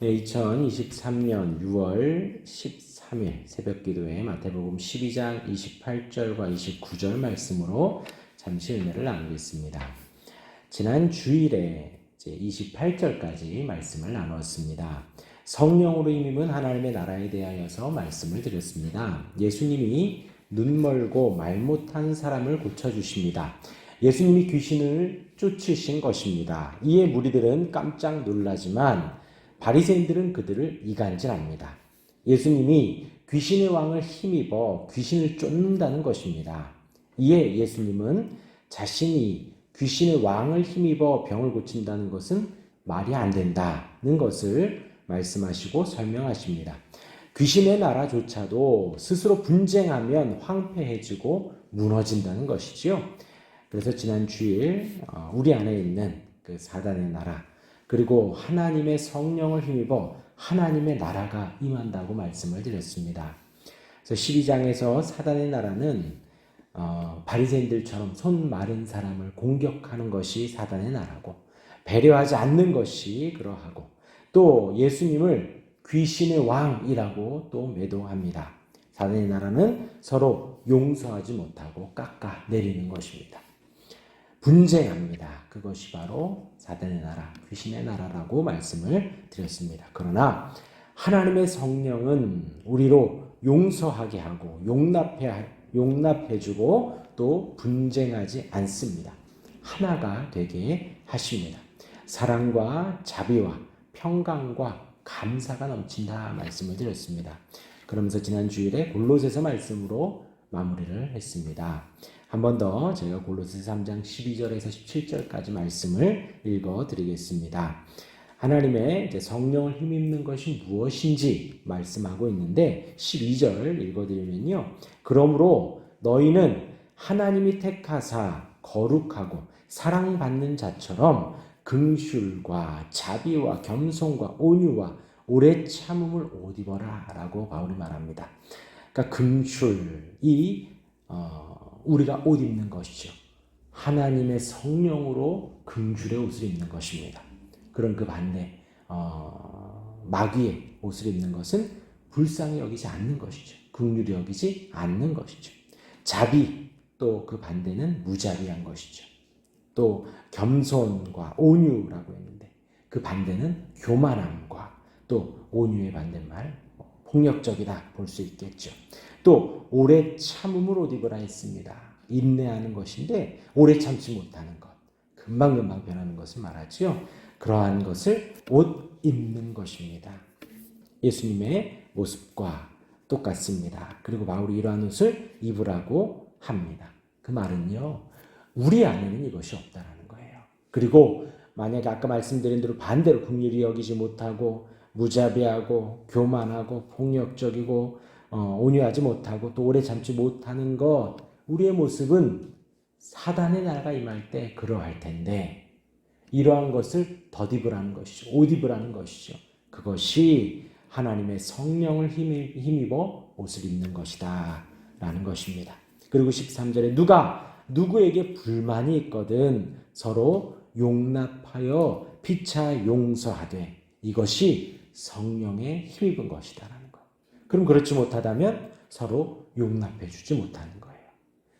네, 2023년 6월 13일 새벽기도에 마태복음 12장 28절과 29절 말씀으로 잠시 은혜를 나누겠습니다. 지난 주일에 이제 28절까지 말씀을 나누었습니다. 성령으로 힘입은 하나님의 나라에 대하여서 말씀을 드렸습니다. 예수님이 눈 멀고 말 못한 사람을 고쳐주십니다. 예수님이 귀신을 쫓으신 것입니다. 이에 무리들은 깜짝 놀라지만 바리새인들은 그들을 이간질합니다. 예수님이 귀신의 왕을 힘입어 귀신을 쫓는다는 것입니다. 이에 예수님은 자신이 귀신의 왕을 힘입어 병을 고친다는 것은 말이 안 된다는 것을 말씀하시고 설명하십니다. 귀신의 나라조차도 스스로 분쟁하면 황폐해지고 무너진다는 것이지요. 그래서 지난 주일 우리 안에 있는 그 사단의 나라 그리고 하나님의 성령을 힘입어 하나님의 나라가 임한다고 말씀을 드렸습니다. 그래서 12장에서 사단의 나라는 바리새인들처럼 손 마른 사람을 공격하는 것이 사단의 나라고 배려하지 않는 것이 그러하고 또 예수님을 귀신의 왕이라고 또 매도합니다. 사단의 나라는 서로 용서하지 못하고 깎아내리는 것입니다. 분쟁합니다. 그것이 바로 사단의 나라, 귀신의 나라라고 말씀을 드렸습니다. 그러나 하나님의 성령은 우리로 용서하게 하고 용납해주고 또 분쟁하지 않습니다. 하나가 되게 하십니다. 사랑과 자비와 평강과 감사가 넘친다 말씀을 드렸습니다. 그러면서 지난 주일에 골로새서 말씀으로 마무리를 했습니다. 한 번 더 제가 골로새서 3장 12절에서 17절까지 말씀을 읽어드리겠습니다. 하나님의 이제 성령을 힘입는 것이 무엇인지 말씀하고 있는데 12절 읽어드리면요. 그러므로 너희는 하나님이 택하사 거룩하고 사랑받는 자처럼 긍휼과 자비와 겸손과 온유와 오래 참음을 옷 입어라 라고 바울이 말합니다. 그러니까 긍휼이 우리가 옷 입는 것이죠. 하나님의 성령으로 긍휼의 옷을 입는 것입니다. 그런 그 반대 마귀의 옷을 입는 것은 불쌍히 여기지 않는 것이죠. 긍휼히 여기지 않는 것이죠. 자비 또 그 반대는 무자비한 것이죠. 또 겸손과 온유라고 했는데 그 반대는 교만함과 또 온유의 반대말 폭력적이다 볼 수 있겠죠. 또 오래 참음을 옷 입으라 했습니다. 인내하는 것인데 오래 참지 못하는 것, 금방금방 변하는 것을 말하지요. 그러한 것을 옷 입는 것입니다. 예수님의 모습과 똑같습니다. 그리고 바울이 이러한 옷을 입으라고 합니다. 그 말은요, 우리 안에는 이것이 없다라는 거예요. 그리고 만약에 아까 말씀드린 대로 반대로 긍휼히 여기지 못하고 무자비하고 교만하고 폭력적이고 온유하지 못하고 또 오래 참지 못하는 것, 우리의 모습은 사단의 나라가 임할 때 그러할 텐데 이러한 것을 덧입으라는 것이죠. 옷 입으라는 것이죠. 그것이 하나님의 성령을 힘입어 옷을 입는 것이다 라는 것입니다. 그리고 13절에 누가 누구에게 불만이 있거든 서로 용납하여 피차 용서하되 이것이 성령에 힘입은 것이다라는 것. 그럼 그렇지 못하다면 서로 용납해 주지 못하는 거예요.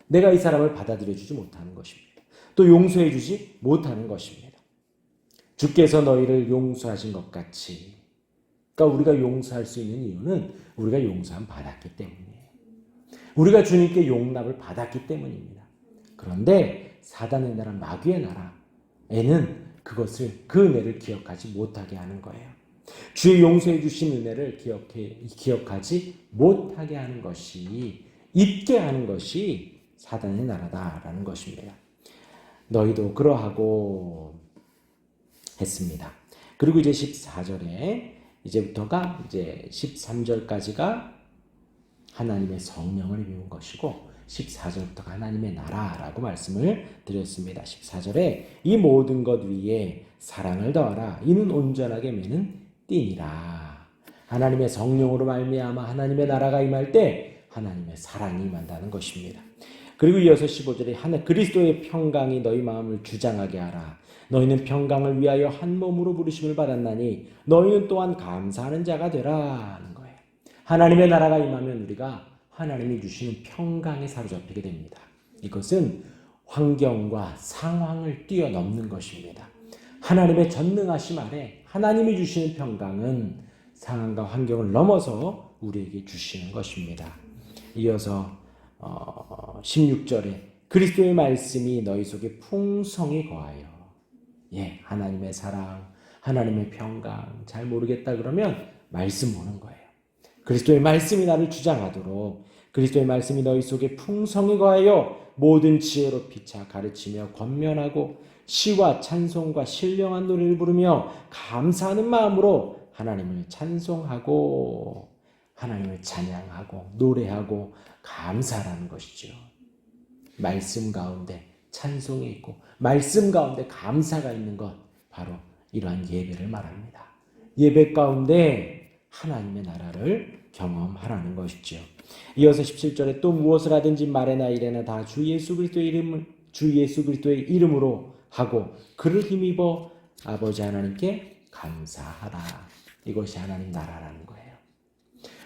내가 이 사람을 받아들여 주지 못하는 것입니다. 또 용서해 주지 못하는 것입니다. 주께서 너희를 용서하신 것 같이. 그러니까 우리가 용서할 수 있는 이유는 우리가 용서함 받았기 때문이에요. 우리가 주님께 용납을 받았기 때문입니다. 그런데 사단의 나라, 마귀의 나라에는 그것을 그 은혜를 기억하지 못하게 하는 거예요. 주의 용서해 주신 은혜를 기억하지 못하게 하는 것이, 잊게 하는 것이 사단의 나라다라는 것입니다. 너희도 그러하고 했습니다. 그리고 이제 14절에 이제부터가 이제 13절까지가 하나님의 성령을 입은 것이고 14절부터가 하나님의 나라라고 말씀을 드렸습니다. 14절에 이 모든 것 위에 사랑을 더하라. 이는 온전하게 매는 띠니라. 하나님의 성령으로 말미암아 하나님의 나라가 임할 때 하나님의 사랑이 임한다는 것입니다. 그리고 이어서 15절에 그리스도의 평강이 너희 마음을 주장하게 하라. 너희는 평강을 위하여 한 몸으로 부르심을 받았나니 너희는 또한 감사하는 자가 되라 하는 거예요. 하나님의 나라가 임하면 우리가 하나님이 주시는 평강에 사로잡히게 됩니다. 이것은 환경과 상황을 뛰어넘는 것입니다. 하나님의 전능하심 아래 하나님이 주시는 평강은 상황과 환경을 넘어서 우리에게 주시는 것입니다. 이어서 16절에 그리스도의 말씀이 너희 속에 풍성히 거하여, 하나님의 사랑, 하나님의 평강 잘 모르겠다 그러면 말씀 보는 거예요. 그리스도의 말씀이 나를 주장하도록 그리스도의 말씀이 너희 속에 풍성히 거하여 모든 지혜로 피차 가르치며 권면하고 시와 찬송과 신령한 노래를 부르며 감사하는 마음으로 하나님을 찬송하고 하나님을 찬양하고 노래하고 감사라는 것이죠. 말씀 가운데 찬송이 있고 말씀 가운데 감사가 있는 것, 바로 이러한 예배를 말합니다. 예배 가운데 하나님의 나라를 경험하라는 것이죠. 이어서 17절에 또 무엇을 하든지 말에나 이래나 다 주 예수 그리스도의 이름으로 하고 그를 힘입어 아버지 하나님께 감사하라. 이것이 하나님 나라라는 거예요.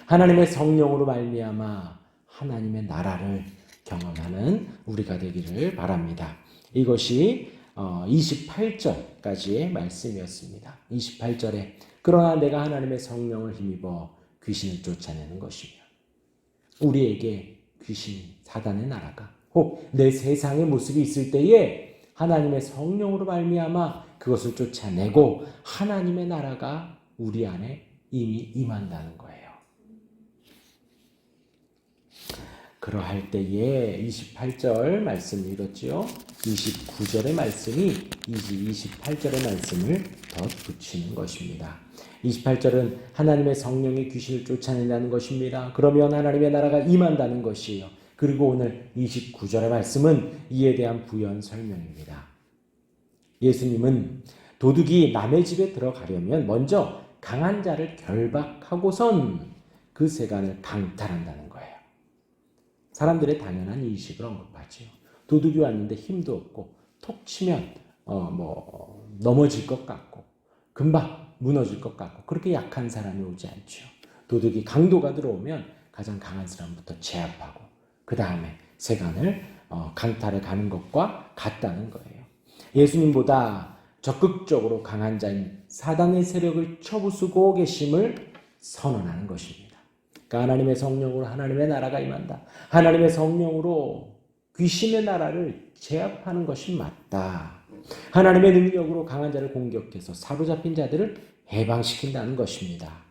하나님의 성령으로 말미암아 하나님의 나라를 경험하는 우리가 되기를 바랍니다. 이것이 28절까지의 말씀이었습니다. 28절에 그러나 내가 하나님의 성령을 힘입어 귀신을 쫓아내는 것이며, 우리에게 귀신, 사단의 나라가 혹 내 세상의 모습이 있을 때에 하나님의 성령으로 말미암아 그것을 쫓아내고 하나님의 나라가 우리 안에 이미 임한다는 거예요. 그러할 때에 28절 말씀을 읽었지요. 29절의 말씀이 28절의 말씀을 덧붙이는 것입니다. 28절은 하나님의 성령이 귀신을 쫓아낸다는 것입니다. 그러면 하나님의 나라가 임한다는 것이에요. 그리고 오늘 29절의 말씀은 이에 대한 부연 설명입니다. 예수님은 도둑이 남의 집에 들어가려면 먼저 강한 자를 결박하고선 그 세간을 강탈한다는 거예요. 사람들의 당연한 인식을 언급하죠. 도둑이 왔는데 힘도 없고 톡 치면 넘어질 것 같고 금방 무너질 것 같고 그렇게 약한 사람이 오지 않죠. 도둑이 강도가 들어오면 가장 강한 사람부터 제압하고 그 다음에 세간을 강탈해 가는 것과 같다는 거예요. 예수님보다 적극적으로 강한 자인 사단의 세력을 쳐부수고 계심을 선언하는 것입니다. 그러니까 하나님의 성령으로 하나님의 나라가 임한다. 하나님의 성령으로 귀신의 나라를 제압하는 것이 맞다. 하나님의 능력으로 강한 자를 공격해서 사로잡힌 자들을 해방시킨다는 것입니다.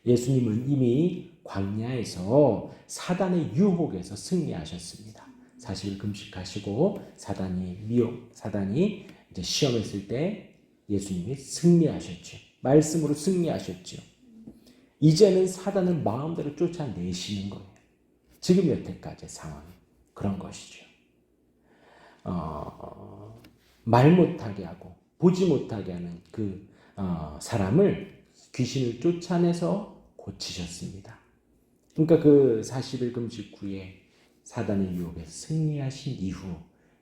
예수님은 이미 광야에서 사단의 유혹에서 승리하셨습니다. 40일 금식하시고 사단이 이제 시험했을 때 예수님이 승리하셨죠. 말씀으로 승리하셨죠. 이제는 사단을 마음대로 쫓아내시는 거예요. 지금 여태까지의 상황이 그런 것이죠. 말 못하게 하고 보지 못하게 하는 그 사람을 귀신을 쫓아내서 고치셨습니다. 그러니까 그 40일 금식 후에 사단의 유혹에 승리하신 이후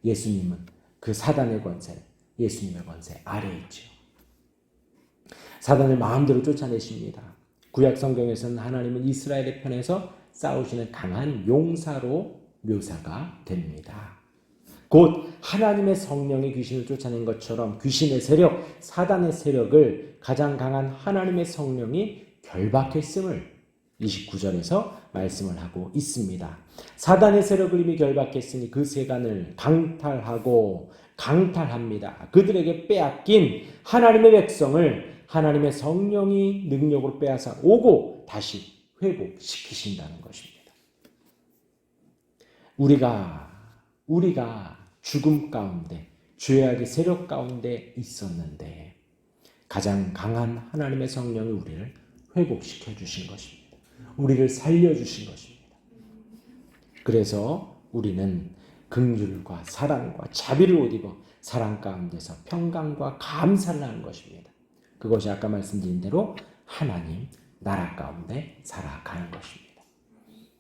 예수님은 그 사단의 권세, 예수님의 권세 아래에 있죠. 사단을 마음대로 쫓아내십니다. 구약 성경에서는 하나님은 이스라엘의 편에서 싸우시는 강한 용사로 묘사가 됩니다. 곧 하나님의 성령이 귀신을 쫓아낸 것처럼 귀신의 세력, 사단의 세력을 가장 강한 하나님의 성령이 결박했음을 29절에서 말씀을 하고 있습니다. 사단의 세력을 이미 결박했으니 그 세간을 강탈합니다. 그들에게 빼앗긴 하나님의 백성을 하나님의 성령이 능력으로 빼앗아 오고 다시 회복시키신다는 것입니다. 우리가 죽음 가운데 죄악의 세력 가운데 있었는데 가장 강한 하나님의 성령이 우리를 회복시켜 주신 것입니다. 우리를 살려주신 것입니다. 그래서 우리는 긍휼과 사랑과 자비를 옷 입어 사랑 가운데서 평강과 감사를 하는 것입니다. 그것이 아까 말씀드린 대로 하나님 나라 가운데 살아가는 것입니다.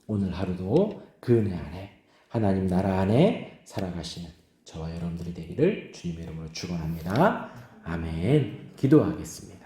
오늘 하루도 그 은혜 안에 하나님 나라 안에 살아가시는 저와 여러분들이 되기를 주님의 이름으로 축원합니다. 아멘. 기도하겠습니다.